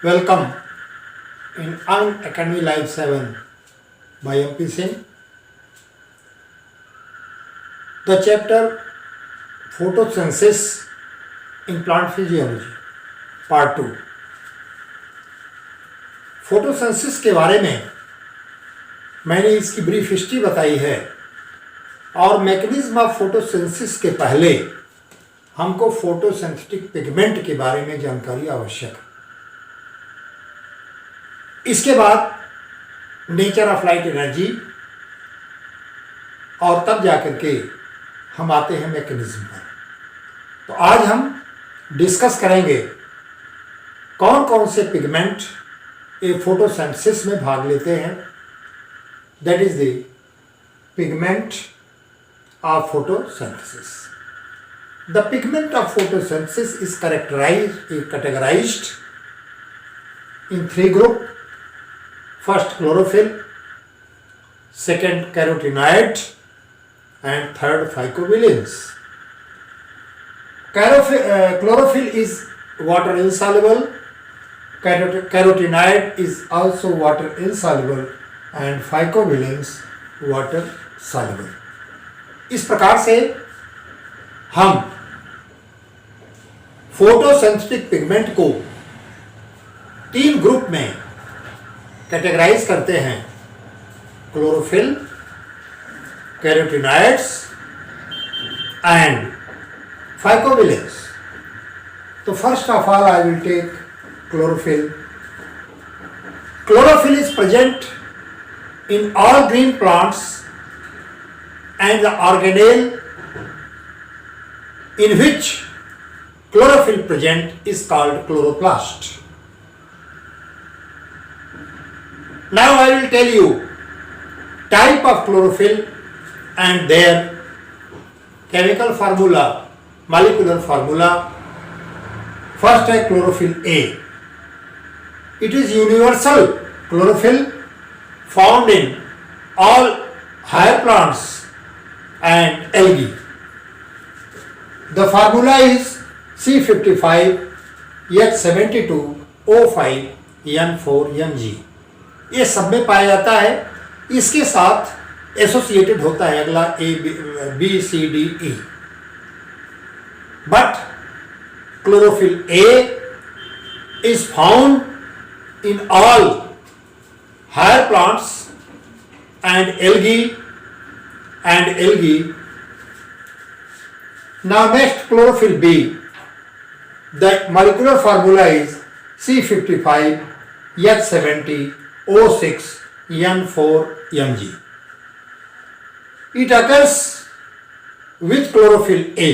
Welcome in Academy Live 7 by MP Singh. The chapter Photosynthesis in Plant Physiology Part 2. Photosynthesis के बारे में मैंने इसकी ब्रीफ हिस्ट्री बताई है और मैकेनिज्म ऑफ फोटोसिंथेसिस के पहले हमको फोटोसिंथेटिक पिगमेंट के बारे में जानकारी आवश्यक है। इसके बाद नेचर ऑफ लाइट एनर्जी और तब जाकर के हम आते हैं मैकेनिज्म पर। तो आज हम डिस्कस करेंगे कौन कौन से पिगमेंट ये फोटोसिंथेसिस में भाग लेते हैं। That is the pigment of photosynthesis. The pigment of photosynthesis is categorized in three groups. First chlorophyll, second carotenoid, and third phycobilins. Chlorophyll is water insoluble, carotenoid is also water insoluble, and phycobilins water soluble. इस प्रकार से हम photosynthetic pigment को तीन group में categorise करते हैं: chlorophyll, carotenoids and phycobilins. तो first of all I will take chlorophyll. Chlorophyll is present in all green plants and the organelle in which chlorophyll present is called chloroplast. Now I will tell you type of chlorophyll and their chemical formula, molecular formula. First है chlorophyll A. It is universal chlorophyll found in all higher plants and algae. The formula is C55H72O5N4Mg. ये सब में पाया जाता है। इसके साथ associated होता है अगला ABCDE. But chlorophyll A is found in all higher plants and algae. Now next chlorophyll B. The molecular formula is C55H70O6N4Mg. It occurs with chlorophyll A.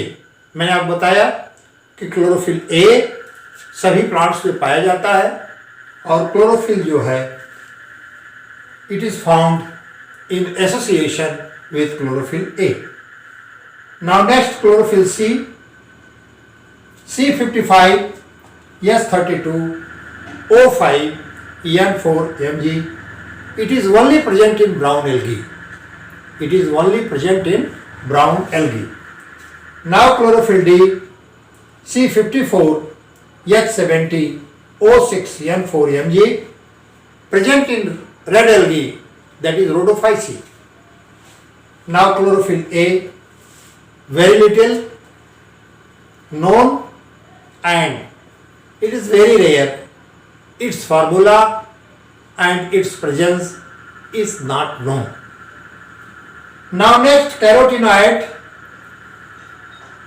मैंने आपको बताया कि क्लोरोफिल A सभी प्लांट्स में पाया जाता है और क्लोरोफिल जो है it is found in association with chlorophyll A. Now next chlorophyll C. C55H32O5N4Mg. It is only present in brown algae. Now chlorophyll D. C54H70O6N4Mg. present in red algae, that is rhodophyceae. Now chlorophyll A. very little known and it is very rare. Its formula and its presence is not known. Now next carotenoid.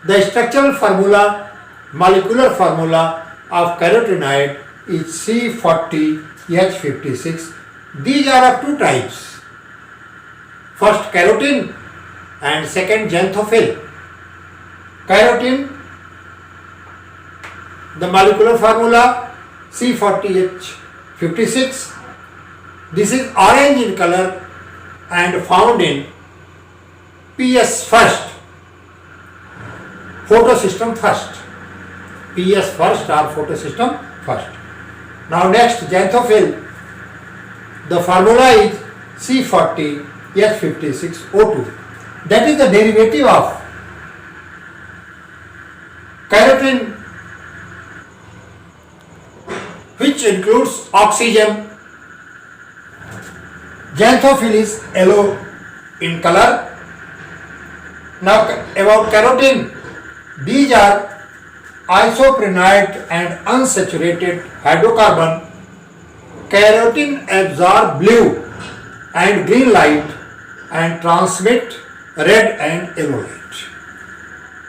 The structural formula, molecular formula of carotenoid is C40H56. These are of two types. First carotene and second xanthophyll. Carotene, the molecular formula C40H56. This is orange in color and found in PS first, photosystem first. PS first or photosystem first. Now next xanthophyll. The formula is C40H56O2. That is the derivative of carotene, which which includes oxygen. Xanthophyll is yellow in color. Now about carotene, these are isoprenoid and unsaturated hydrocarbon. Carotene absorb blue and green light and transmit red and yellow light.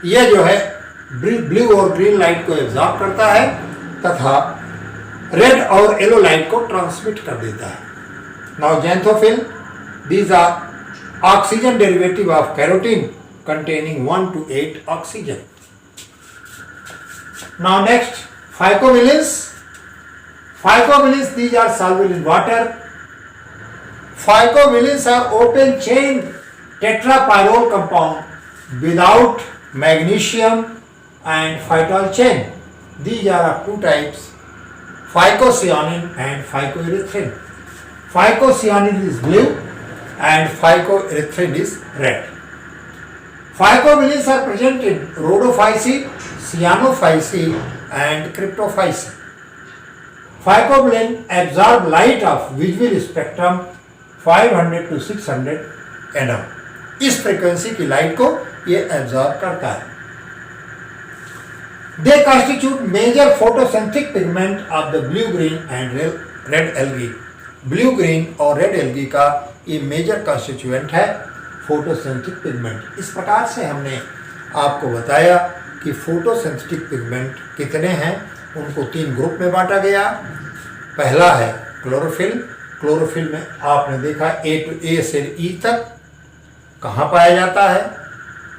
यह जो है blue और green light को absorb करता है तथा red और yellow light को ट्रांसमिट कर देता है. Now xanthophyll, these are oxygen derivative of carotene containing 1 to 8 oxygen. Now next, phycobilins. Phycobilins, these are soluble in water. Phycobilins are open chain tetrapyrrole compound without magnesium and phytol chain. These are of two types, phycocyanin and phycoerythrin. Phycocyanin is blue and phycoerythrin is red. Phycobilins are present in rhodophyceae, cyanophyceae and cryptophyceae. Phycobilin absorb light of visual spectrum 500 to 600 nm. इस frequency की light को ये absorb करता है. They constitute major photosynthetic pigment of the blue, green and red algae. Blue, green और red algae का ये major constituent है फोटोसिंथेटिक पिगमेंट. इस प्रकार से हमने आपको बताया कि फोटोसिंथेटिक पिगमेंट कितने हैं. उनको 3 ग्रुप में बांटा गया. पहला है क्लोरोफिल. क्लोरोफिल में आपने देखा ए से ई तक कहाँ पाया जाता है,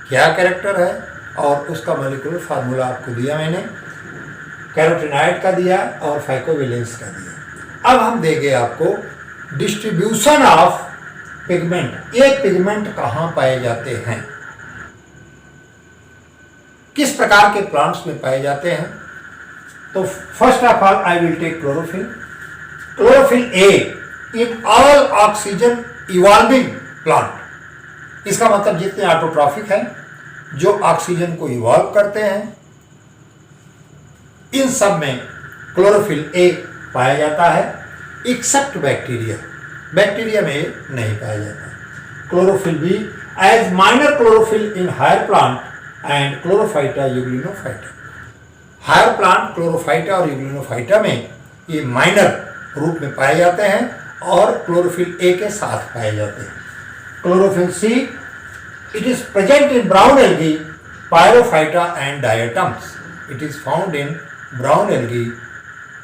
क्या कैरेक्टर है और उसका मॉलिक्यूलर फार्मूला आपको दिया मैंने. कैरोटीनॉइड का दिया और फाइकोविलेंस का दिया. अब हम देंगे आपको डिस्ट्रीब्यूशन ऑफ पिगमेंट. ये पिगमेंट कहाँ पाए जाते हैं, किस प्रकार के प्लांट्स में पाए जाते हैं. तो first of all I will take chlorophyll. Chlorophyll A in all oxygen evolving plant. इसका मतलब जितने ऑटोट्रॉफिक हैं, जो ऑक्सीजन को इवॉल्व करते हैं, इन सब में क्लोरोफिल ए पाया जाता है, एक्सेप्ट बैक्टीरिया. बैक्टीरिया में नहीं पाया जाता. Chlorophyll b as minor chlorophyll in higher plant and chlorophyta euglenophyta. Higher plant chlorophyta और यूग्लिनोफाइटा में ये माइनर रूप में पाए जाते हैं और क्लोरोफिल ए के साथ पाए जाते हैं. Chlorophyll c, it is present in brown algae, pyrrophyta and diatoms. It is found in brown algae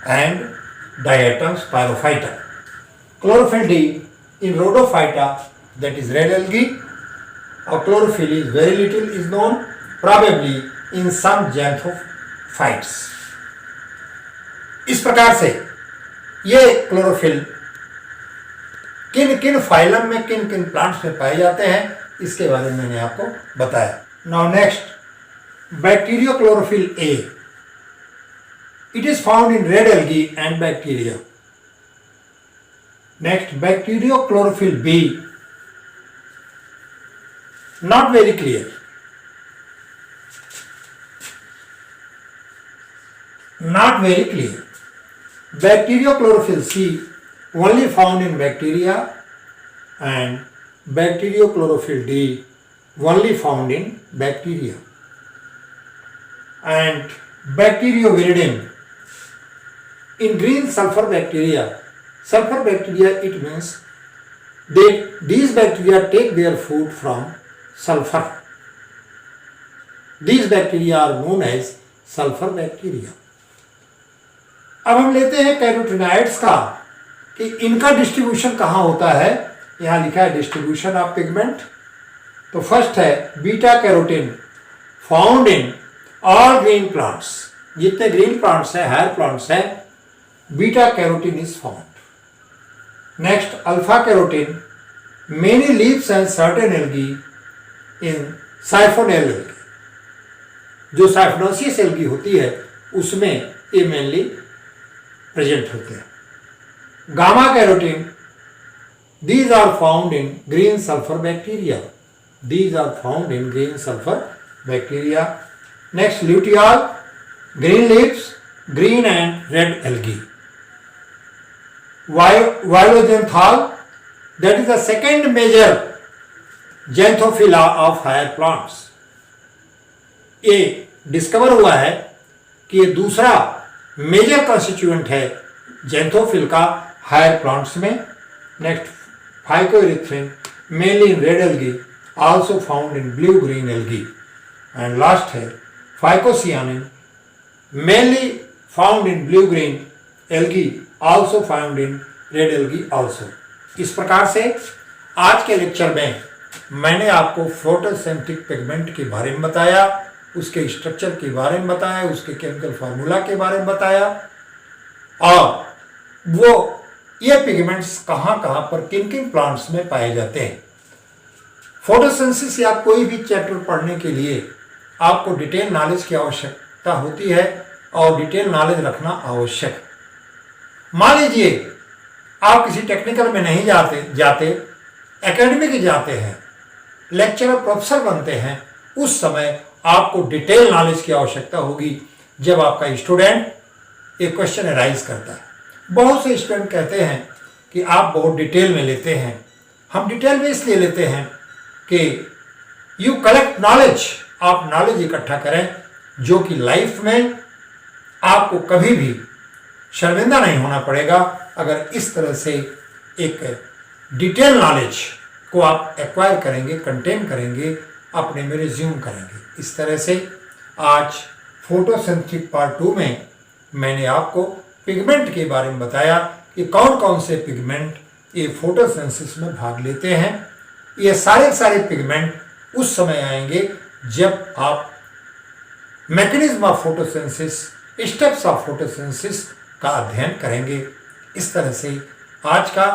and diatoms pyrophyta. Chlorophyll D in rhodophyta, that is red algae, or chlorophyll is very little is known, probably in some xanthophytes. इस प्रकार से ये chlorophyll किन किन phylum में किन किन plants में पाए जाते हैं इसके बारे में मैंने आपको बताया. Now next, bacterio chlorophyll A. It is found in red algae and bacteria. Next, bacteriochlorophyll B. Not very clear. Not very clear. Bacteriochlorophyll C only found in bacteria and bacteriochlorophyll D only found in bacteria. And bacterioviridin in green sulfur bacteria. Sulfur bacteria, it means these bacteria take their food from sulfur. These bacteria are known as sulfur bacteria. अब हम लेते हैं carotenoids का कि इनका distribution कहाँ होता है. यहाँ लिखा है डिस्ट्रीब्यूशन ऑफ पिगमेंट. तो फर्स्ट है beta carotene, found in all green plants. जितने ग्रीन प्लांट्स हैं, हायर प्लांट्स हैं, beta carotene is found. Next, alpha carotene, many leaves and certain algae in siphonal algae. जो साइफोनोसियस एल्गी होती है उसमें ये मेनली प्रेजेंट होते हैं. Gamma carotene, these are found in green sulfur bacteria. These are found in green sulfur bacteria. Next, luteol, green leaves, green and red algae. Violaxanthin, that is the second major xanthophyll of higher plants. ये discover हुआ है कि ये दूसरा major constituent है xanthophyll का higher plants में। Next phycoerythrin, mainly in red algae, also found in blue green algae. And last है phycocyanin, mainly found in blue green algae, also found in red algae also. इस प्रकार से आज के lecture में मैंने आपको फोटोसिंथेटिक पिगमेंट के बारे में बताया, उसके स्ट्रक्चर के बारे में बताया, उसके केमिकल फार्मूला के बारे में बताया, और वो ये पिगमेंट्स कहाँ कहाँ पर किन किन प्लांट्स में पाए जाते हैं। फोटोसिंथेसिस या कोई भी चैप्टर पढ़ने के लिए आपको डिटेल नॉलेज की आवश्यकता होती है और डिटेल नॉलेज रखना आवश्यक है। मान लीजिए आप किसी टेक्निकल में नहीं जाते एकेडमिक जाते हैं, लेक्चरर प्रोफेसर बनते हैं, उस समय आपको डिटेल नॉलेज की आवश्यकता होगी। जब आपका स्टूडेंट एक क्वेश्चन राइज करता है, बहुत से स्टूडेंट कहते हैं कि आप बहुत डिटेल में लेते हैं। हम डिटेल में इसलिए लेते हैं कि यू कलेक्ट नॉलेज, आप नॉलेज इकट्ठा करें जो कि लाइफ में आपको कभी भी शर्मिंदा नहीं होना पड़ेगा अगर इस तरह से एक डिटेल नॉलेज को आप एक्वायर करेंगे, कंटेन करेंगे, अपने में रिज्यूम करेंगे। इस तरह से आज फोटोसिंथेटिक पार्ट 2 में मैंने आपको पिगमेंट के बारे में बताया कि कौन कौन से पिगमेंट ये फोटोसिंथेसिस में भाग लेते हैं। ये सारे पिगमेंट उस समय आएंगे जब आप mechanism of photosynthesis, steps of photosynthesis का अध्ययन करेंगे। इस तरह से आज का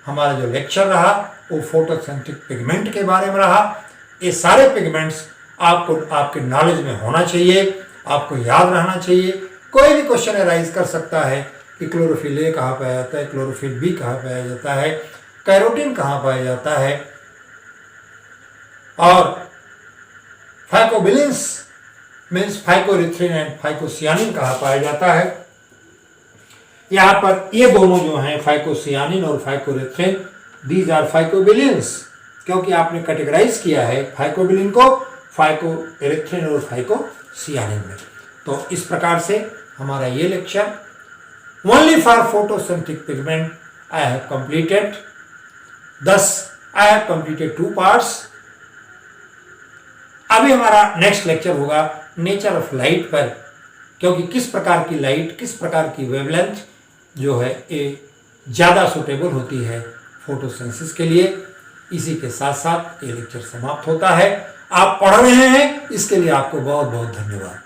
हमारा जो लेक्चर रहा वो फोटोसिंथेटिक पिगमेंट के बारे में रहा। ये सारे पिगमेंट्स आपको आपके नॉलेज में होना चाहिए, आपको याद रहना चाहिए। कोई भी क्वेश्चन अराइज कर सकता है कि क्लोरोफिल ए कहाँ पाया जाता है, क्लोरोफिल बी कहाँ पाया जाता है, कैरोटीन कहाँ पाया जाता है, और फाइकोबिलिन्स मीन्स फाइकोरिथ्रिन एंड फाइकोसियानिन कहाँ पाया जाता है। यहाँ पर ये दोनों जो हैं फाइकोसियानिन और फाइकोरिथ्रिन, दीज आर फाइकोबिलिन्स, क्योंकि आपने कैटेगराइज किया है फाइकोबिलिन को फाइकोरिथ्रिन और फाइकोसियानिन में। तो इस प्रकार से हमारा ये lecture only for photosynthetic pigment I have completed. thus I have completed 2 parts. अभी हमारा नेक्स्ट लेक्चर होगा नेचर ऑफ लाइट पर, क्योंकि किस प्रकार की लाइट, किस प्रकार की वेवलेंथ जो है ये ज़्यादा सुटेबल होती है फोटोसिंथेसिस के लिए। इसी के साथ साथ ये लेक्चर समाप्त होता है। आप पढ़ रहे हैं, इसके लिए आपको बहुत बहुत धन्यवाद।